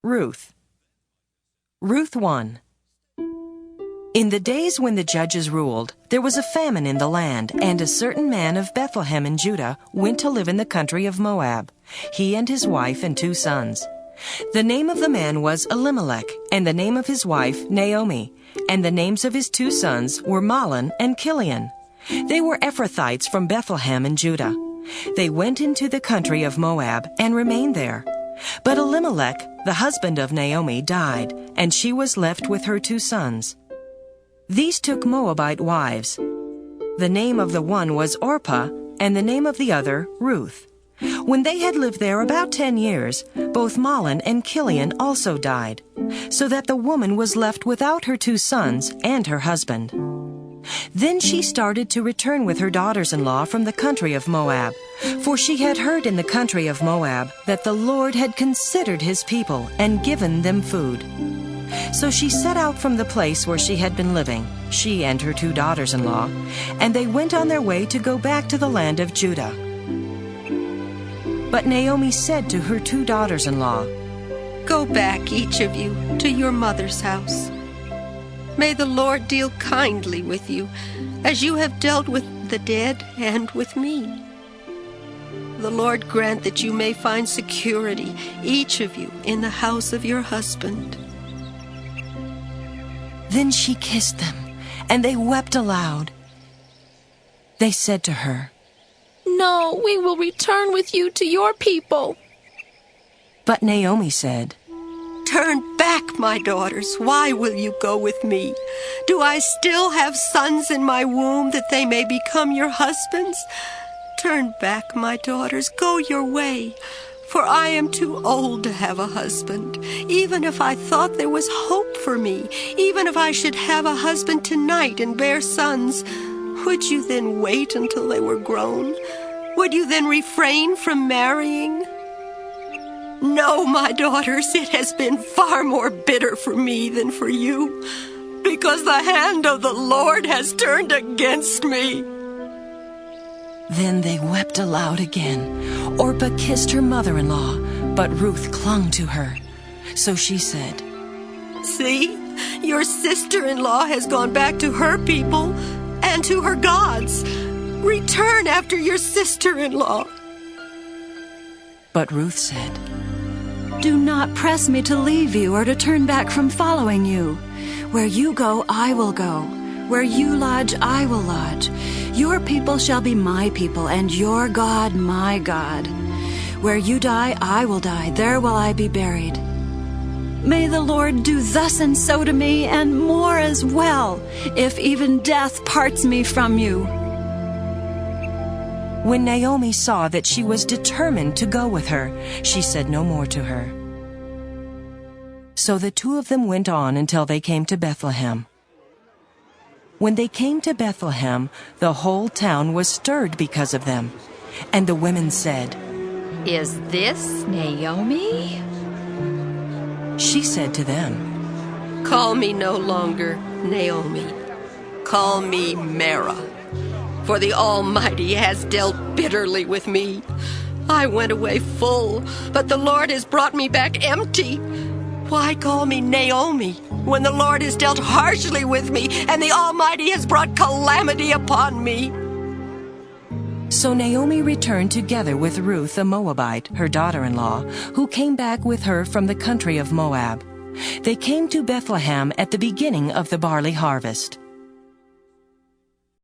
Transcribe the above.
Ruth. Ruth 1. In the days when the judges ruled, there was a famine in the land, and a certain man of Bethlehem in Judah went to live in the country of Moab, he and his wife and 2 sons. The name of the man was Elimelech, and the name of his wife Naomi, and the names of his 2 sons were Mahlon and Chilion. They were Ephrathites from Bethlehem in Judah. They went into the country of Moab and remained there. But Elimelech, the husband of Naomi, died, and she was left with her 2 sons. These took Moabite wives. The name of the one was Orpah, and the name of the other Ruth. When they had lived there about 10 years, both Mahlon and Chilion also died, so that the woman was left without her 2 sons and her husband. Then she started to return with her daughters-in-law from the country of Moab, for she had heard in the country of Moab that the Lord had considered his people and given them food. So she set out from the place where she had been living, she and her 2 daughters-in-law, and they went on their way to go back to the land of Judah. But Naomi said to her 2 daughters-in-law, "Go back, each of you, to your mother's house. May the Lord deal kindly with you, as you have dealt with the dead and with me. The Lord grant that you may find security, each of you, in the house of your husband." Then she kissed them, and they wept aloud. They said to her, "No, we will return with you to your people." But Naomi said, "Turn back, my daughters. Why will you go with me? Do I still have sons in my womb that they may become your husbands? Turn back, my daughters. Go your way, for I am too old to have a husband. Even if I thought there was hope for me, even if I should have a husband tonight and bear sons, would you then wait until they were grown? Would you then refrain from marrying? No, my daughters, it has been far more bitter for me than for you, because the hand of the Lord has turned against me." Then they wept aloud again. Orpah kissed her mother-in-law, but Ruth clung to her. So she said, "See, your sister-in-law has gone back to her people and to her gods. Return after your sister-in-law." But Ruth said, "Do not press me to leave you or to turn back from following you. Where you go, I will go. Where you lodge, I will lodge. Your people shall be my people, and your God my God. Where you die, I will die. There will I be buried. May the Lord do thus and so to me, and more as well, if even death parts me from you." When Naomi saw that she was determined to go with her, she said no more to her. So the 2 of them went on until they came to Bethlehem. When they came to Bethlehem, the whole town was stirred because of them. And the women said, "Is this Naomi?" She said to them, "Call me no longer Naomi. Call me Mara. For the Almighty has dealt bitterly with me. I went away full, but the Lord has brought me back empty. Why call me Naomi when the Lord has dealt harshly with me and the Almighty has brought calamity upon me?" So Naomi returned together with Ruth the Moabite, her daughter-in-law, who came back with her from the country of Moab. They came to Bethlehem at the beginning of the barley harvest.